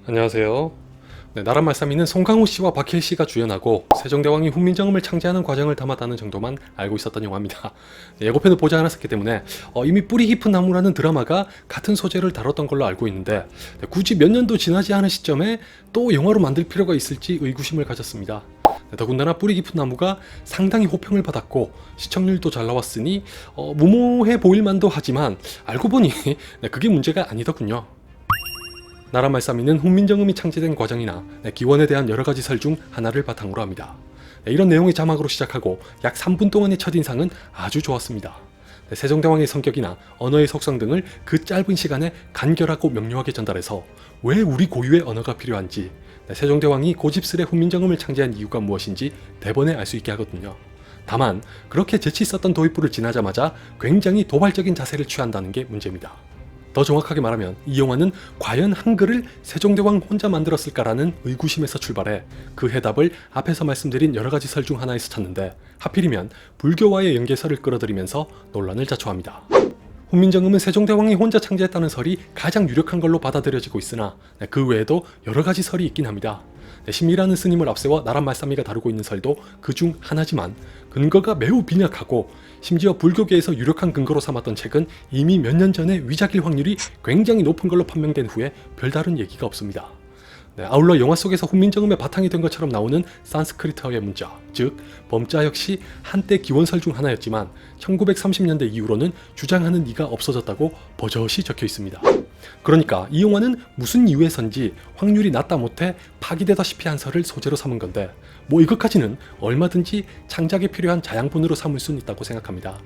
안녕하세요. 나란 말싸미는 송강호 씨와 박해일 씨가 주연하고 세종대왕이 훈민정음을 창제하는 과정을 담았다는 정도만 알고 있었던 영화입니다. 예고편을 보지 않았었기 때문에 이미 뿌리 깊은 나무라는 드라마가 같은 소재를 다뤘던 걸로 알고 있는데 굳이 몇 년도 지나지 않은 시점에 또 영화로 만들 필요가 있을지 의구심을 가졌습니다. 더군다나 뿌리 깊은 나무가 상당히 호평을 받았고 시청률도 잘 나왔으니 무모해 보일만도 하지만 알고 보니 그게 문제가 아니더군요. 나란 말싸미는 훈민정음이 창제된 과정이나 기원에 대한 여러가지 설 중 하나를 바탕으로 합니다. 이런 내용의 자막으로 시작하고 약 3분 동안의 첫인상은 아주 좋았습니다. 세종대왕의 성격이나 언어의 속성 등을 그 짧은 시간에 간결하고 명료하게 전달해서 왜 우리 고유의 언어가 필요한지, 세종대왕이 고집스레 훈민정음을 창제한 이유가 무엇인지 대번에 알 수 있게 하거든요. 다만 그렇게 재치 있었던 도입부를 지나자마자 굉장히 도발적인 자세를 취한다는 게 문제입니다. 더 정확하게 말하면 이 영화는 과연 한글을 세종대왕 혼자 만들었을까라는 의구심에서 출발해 그 해답을 앞에서 말씀드린 여러가지 설 중 하나에서 찾는데 하필이면 불교와의 연계설을 끌어들이면서 논란을 자초합니다. 훈민정음은 세종대왕이 혼자 창제했다는 설이 가장 유력한 걸로 받아들여지고 있으나 그 외에도 여러가지 설이 있긴 합니다. 신미라는 스님을 앞세워 나란 말싸미가 다루고 있는 설도 그 중 하나지만 근거가 매우 빈약하고 심지어 불교계에서 유력한 근거로 삼았던 책은 이미 몇 년 전에 위작일 확률이 굉장히 높은 걸로 판명된 후에 별다른 얘기가 없습니다. 아울러 영화 속에서 훈민정음의 바탕이 된 것처럼 나오는 산스크리트어의 문자, 즉 범자 역시 한때 기원설 중 하나였지만 1930년대 이후로는 주장하는 이가 없어졌다고 버젓이 적혀 있습니다. 그러니까 이 영화는 무슨 이유에선지 확률이 낮다 못해 파기되다시피 한 설을 소재로 삼은 건데 이것까지는 얼마든지 창작에 필요한 자양분으로 삼을 수는 있다고 생각합니다.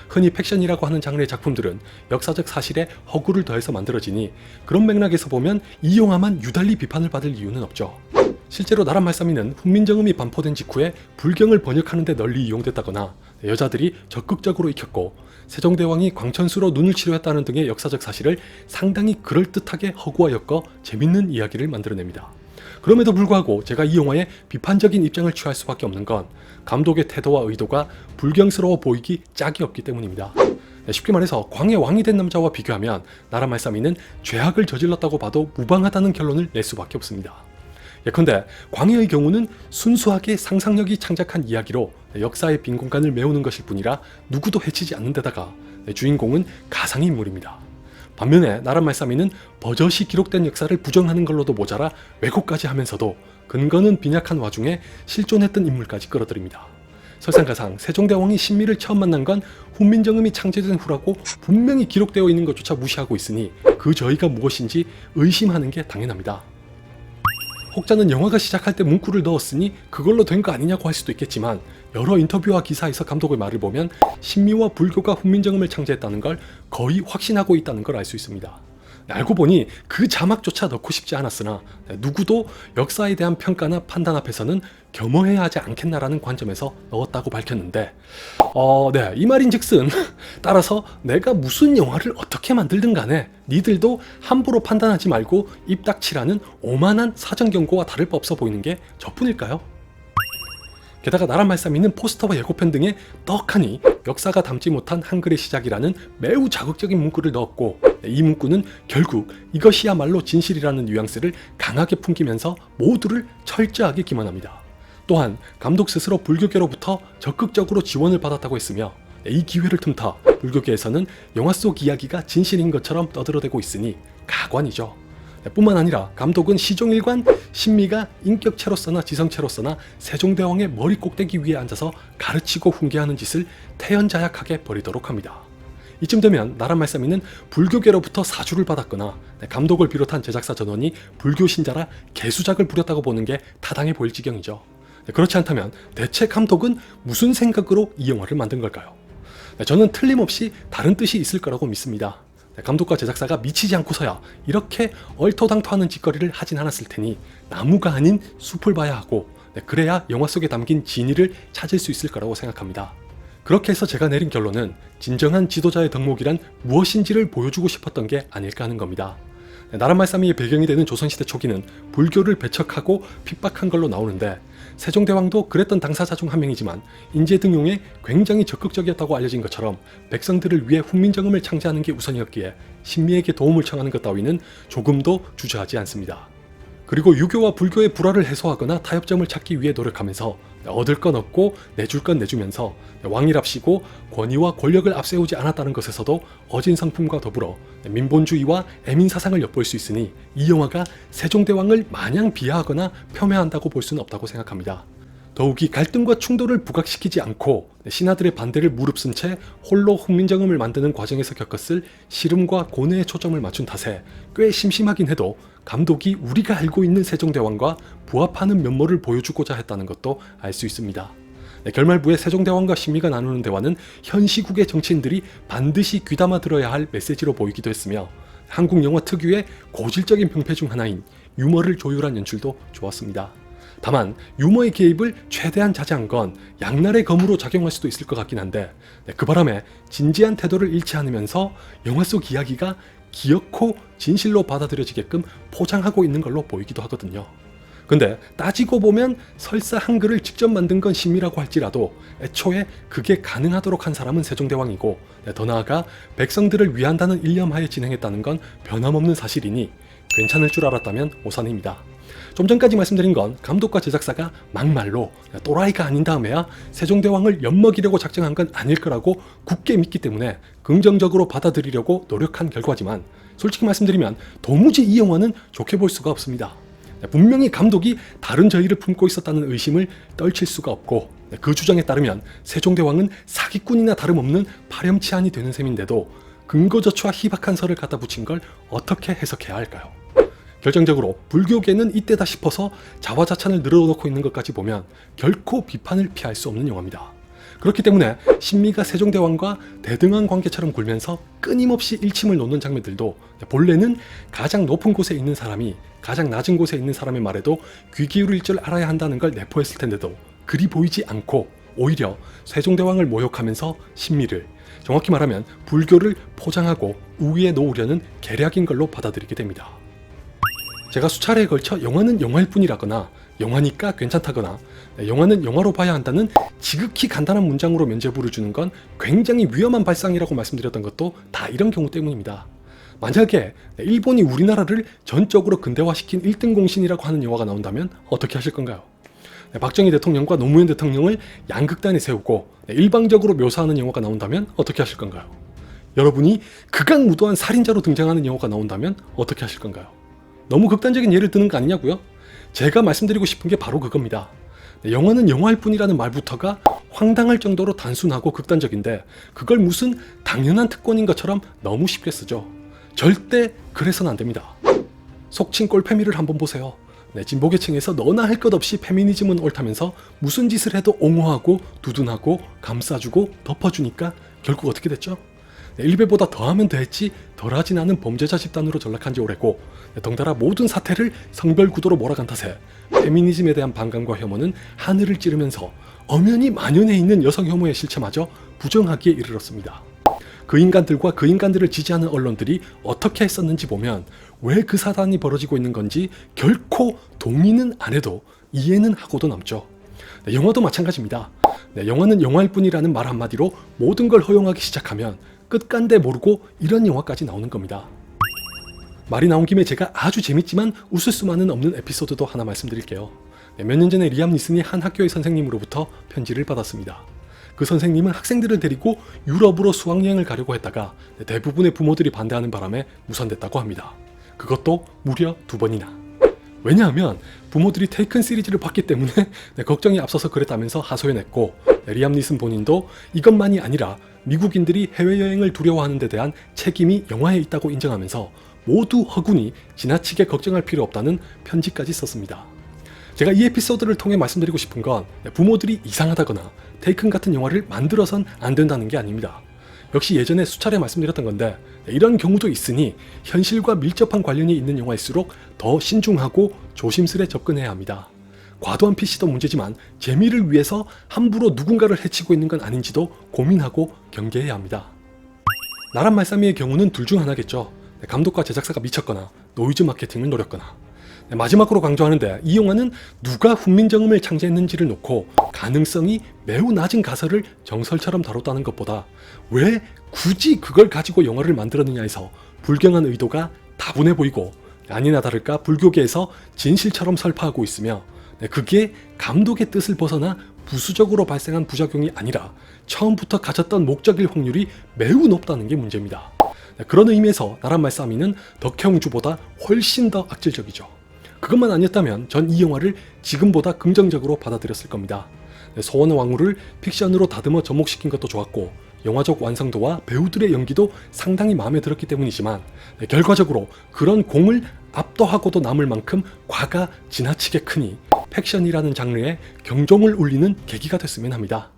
흔히 팩션이라고 하는 장르의 작품들은 역사적 사실에 허구를 더해서 만들어지니 그런 맥락에서 보면 이 영화만 유달리 비판을 받을 이유는 없죠. 실제로 나란 말싸미는 훈민정음이 반포된 직후에 불경을 번역하는 데 널리 이용됐다거나 여자들이 적극적으로 익혔고 세종대왕이 광천수로 눈을 치료했다는 등의 역사적 사실을 상당히 그럴듯하게 허구와 엮어 재밌는 이야기를 만들어냅니다. 그럼에도 불구하고 제가 이 영화에 비판적인 입장을 취할 수밖에 없는 건 감독의 태도와 의도가 불경스러워 보이기 짝이 없기 때문입니다. 쉽게 말해서 광의 왕이 된 남자와 비교하면 나란 말싸미는 죄악을 저질렀다고 봐도 무방하다는 결론을 낼 수밖에 없습니다. 예컨대 광해의 경우는 순수하게 상상력이 창작한 이야기로 역사의 빈 공간을 메우는 것일 뿐이라 누구도 해치지 않는 데다가 주인공은 가상인물입니다. 반면에 나란 말싸미는 버젓이 기록된 역사를 부정하는 걸로도 모자라 왜곡까지 하면서도 근거는 빈약한 와중에 실존했던 인물까지 끌어들입니다. 설상가상 세종대왕이 신미를 처음 만난 건 훈민정음이 창제된 후라고 분명히 기록되어 있는 것조차 무시하고 있으니 그 저희가 무엇인지 의심하는 게 당연합니다. 혹자는 영화가 시작할 때 문구를 넣었으니 그걸로 된 거 아니냐고 할 수도 있겠지만 여러 인터뷰와 기사에서 감독의 말을 보면 신미와 불교가 훈민정음을 창제했다는 걸 거의 확신하고 있다는 걸 알 수 있습니다. 알고 보니 그 자막조차 넣고 싶지 않았으나 누구도 역사에 대한 평가나 판단 앞에서는 겸허해야 하지 않겠나라는 관점에서 넣었다고 밝혔는데 이 말인즉슨 따라서 내가 무슨 영화를 어떻게 만들든 간에 니들도 함부로 판단하지 말고 입 닥치라는 오만한 사전 경고와 다를 바 없어 보이는 게 저뿐일까요? 게다가 나란 말싸미는 포스터와 예고편 등에 떡하니 역사가 담지 못한 한글의 시작이라는 매우 자극적인 문구를 넣었고 이 문구는 결국 이것이야말로 진실이라는 뉘앙스를 강하게 풍기면서 모두를 철저하게 기만합니다. 또한 감독 스스로 불교계로부터 적극적으로 지원을 받았다고 했으며 이 기회를 틈타 불교계에서는 영화 속 이야기가 진실인 것처럼 떠들어대고 있으니 가관이죠. 뿐만 아니라 감독은 시종일관 신미가 인격체로서나 지성체로서나 세종대왕의 머리 꼭대기 위에 앉아서 가르치고 훈계하는 짓을 태연자약하게 벌이도록 합니다. 이쯤 되면 나란 말싸미는 불교계로부터 사주를 받았거나 감독을 비롯한 제작사 전원이 불교 신자라 개수작을 부렸다고 보는 게 타당해 보일 지경이죠. 그렇지 않다면 대체 감독은 무슨 생각으로 이 영화를 만든 걸까요? 저는 틀림없이 다른 뜻이 있을 거라고 믿습니다. 감독과 제작사가 미치지 않고서야 이렇게 얼토당토하는 짓거리를 하진 않았을 테니 나무가 아닌 숲을 봐야 하고 그래야 영화 속에 담긴 진의를 찾을 수 있을 거라고 생각합니다. 그렇게 해서 제가 내린 결론은 진정한 지도자의 덕목이란 무엇인지를 보여주고 싶었던 게 아닐까 하는 겁니다. 나란 말싸미의 배경이 되는 조선시대 초기는 불교를 배척하고 핍박한 걸로 나오는데 세종대왕도 그랬던 당사자 중 한 명이지만 인재등용에 굉장히 적극적이었다고 알려진 것처럼 백성들을 위해 훈민정음을 창제하는 게 우선이었기에 신미에게 도움을 청하는 것 따위는 조금도 주저하지 않습니다. 그리고 유교와 불교의 불화를 해소하거나 타협점을 찾기 위해 노력하면서 얻을 건 얻고 내줄 건 내주면서 왕이랍시고 권위와 권력을 앞세우지 않았다는 것에서도 어진 성품과 더불어 민본주의와 애민사상을 엿볼 수 있으니 이 영화가 세종대왕을 마냥 비하하거나 폄훼한다고 볼 수는 없다고 생각합니다. 더욱이 갈등과 충돌을 부각시키지 않고 신하들의 반대를 무릅쓴 채 홀로 훈민정음을 만드는 과정에서 겪었을 시름과 고뇌에 초점을 맞춘 탓에 꽤 심심하긴 해도 감독이 우리가 알고 있는 세종대왕과 부합하는 면모를 보여주고자 했다는 것도 알 수 있습니다. 결말부에 세종대왕과 신미가 나누는 대화는 현 시국의 정치인들이 반드시 귀담아 들어야 할 메시지로 보이기도 했으며 한국 영화 특유의 고질적인 병폐 중 하나인 유머를 조율한 연출도 좋았습니다. 다만 유머의 개입을 최대한 자제한 건 양날의 검으로 작용할 수도 있을 것 같긴 한데 그 바람에 진지한 태도를 잃지 않으면서 영화 속 이야기가 기어코 진실로 받아들여지게끔 포장하고 있는 걸로 보이기도 하거든요. 근데 따지고 보면 설사 한글을 직접 만든 건 신미라고 할지라도 애초에 그게 가능하도록 한 사람은 세종대왕이고 더 나아가 백성들을 위한다는 일념하에 진행했다는 건 변함없는 사실이니 괜찮을 줄 알았다면 오산입니다. 좀 전까지 말씀드린 건 감독과 제작사가 막말로 또라이가 아닌 다음에야 세종대왕을 엿먹이려고 작정한 건 아닐 거라고 굳게 믿기 때문에 긍정적으로 받아들이려고 노력한 결과지만 솔직히 말씀드리면 도무지 이 영화는 좋게 볼 수가 없습니다. 분명히 감독이 다른 저희를 품고 있었다는 의심을 떨칠 수가 없고 그 주장에 따르면 세종대왕은 사기꾼이나 다름없는 파렴치한이 되는 셈인데도 근거저초와 희박한 설을 갖다 붙인 걸 어떻게 해석해야 할까요? 결정적으로 불교계는 이때다 싶어서 자화자찬을 늘어놓고 있는 것까지 보면 결코 비판을 피할 수 없는 영화입니다. 그렇기 때문에 신미가 세종대왕과 대등한 관계처럼 굴면서 끊임없이 일침을 놓는 장면들도 본래는 가장 높은 곳에 있는 사람이 가장 낮은 곳에 있는 사람의 말에도 귀 기울일 줄 알아야 한다는 걸 내포했을 텐데도 그리 보이지 않고 오히려 세종대왕을 모욕하면서 신미를, 정확히 말하면 불교를 포장하고 우위에 놓으려는 계략인 걸로 받아들이게 됩니다. 제가 수차례에 걸쳐 영화는 영화일 뿐이라거나 영화니까 괜찮다거나 영화는 영화로 봐야 한다는 지극히 간단한 문장으로 면죄부를 주는 건 굉장히 위험한 발상이라고 말씀드렸던 것도 다 이런 경우 때문입니다. 만약에 일본이 우리나라를 전적으로 근대화시킨 1등 공신이라고 하는 영화가 나온다면 어떻게 하실 건가요? 박정희 대통령과 노무현 대통령을 양극단에 세우고 일방적으로 묘사하는 영화가 나온다면 어떻게 하실 건가요? 여러분이 극악무도한 살인자로 등장하는 영화가 나온다면 어떻게 하실 건가요? 너무 극단적인 예를 드는 거 아니냐고요? 제가 말씀드리고 싶은 게 바로 그겁니다. 영화는 영화일 뿐이라는 말부터가 황당할 정도로 단순하고 극단적인데 그걸 무슨 당연한 특권인 것처럼 너무 쉽게 쓰죠. 절대 그래서는 안 됩니다. 속칭 꼴패미를 한번 보세요. 진보계층에서 너나 할 것 없이 페미니즘은 옳다면서 무슨 짓을 해도 옹호하고 두둔하고 감싸주고 덮어주니까 결국 어떻게 됐죠? 1배보다 더하면 더했지 덜하진 않은 범죄자 집단으로 전락한 지 오래고 덩달아 모든 사태를 성별 구도로 몰아간 탓에 페미니즘에 대한 반감과 혐오는 하늘을 찌르면서 엄연히 만연해 있는 여성 혐오의 실체마저 부정하기에 이르렀습니다. 그 인간들과 그 인간들을 지지하는 언론들이 어떻게 했었는지 보면 왜 그 사단이 벌어지고 있는 건지 결코 동의는 안 해도 이해는 하고도 남죠. 영화도 마찬가지입니다. 영화는 영화일 뿐이라는 말 한마디로 모든 걸 허용하기 시작하면 끝간데 모르고 이런 영화까지 나오는 겁니다. 말이 나온 김에 제가 아주 재밌지만 웃을 수만은 없는 에피소드도 하나 말씀드릴게요. 몇 년 전에 리암 니슨이 한 학교의 선생님으로부터 편지를 받았습니다. 그 선생님은 학생들을 데리고 유럽으로 수학여행을 가려고 했다가 대부분의 부모들이 반대하는 바람에 무산됐다고 합니다. 그것도 무려 2번이나. 왜냐하면 부모들이 테이큰 시리즈를 봤기 때문에 걱정이 앞서서 그랬다면서 하소연했고 리암 니슨 본인도 이것만이 아니라 미국인들이 해외여행을 두려워하는 데 대한 책임이 영화에 있다고 인정하면서 모두 허구니 지나치게 걱정할 필요 없다는 편지까지 썼습니다. 제가 이 에피소드를 통해 말씀드리고 싶은 건 부모들이 이상하다거나 테이큰 같은 영화를 만들어선 안 된다는 게 아닙니다. 역시 예전에 수차례 말씀드렸던 건데 이런 경우도 있으니 현실과 밀접한 관련이 있는 영화일수록 더 신중하고 조심스레 접근해야 합니다. 과도한 PC도 문제지만 재미를 위해서 함부로 누군가를 해치고 있는 건 아닌지도 고민하고 경계해야 합니다. 나란 말싸미의 경우는 둘 중 하나겠죠. 감독과 제작사가 미쳤거나 노이즈 마케팅을 노렸거나. 마지막으로 강조하는데 이 영화는 누가 훈민정음을 창제했는지를 놓고 가능성이 매우 낮은 가설을 정설처럼 다뤘다는 것보다 왜 굳이 그걸 가지고 영화를 만들었느냐에서 불경한 의도가 다분해 보이고 아니나 다를까 불교계에서 진실처럼 설파하고 있으며 그게 감독의 뜻을 벗어나 부수적으로 발생한 부작용이 아니라 처음부터 가졌던 목적일 확률이 매우 높다는 게 문제입니다. 그런 의미에서 나란말 싸움이는 덕혜옹주보다 훨씬 더 악질적이죠. 그것만 아니었다면 전 이 영화를 지금보다 긍정적으로 받아들였을 겁니다. 소원의 왕후를 픽션으로 다듬어 접목시킨 것도 좋았고 영화적 완성도와 배우들의 연기도 상당히 마음에 들었기 때문이지만 결과적으로 그런 공을 압도하고도 남을 만큼 과가 지나치게 크니 팩션이라는 장르에 경종을 울리는 계기가 됐으면 합니다.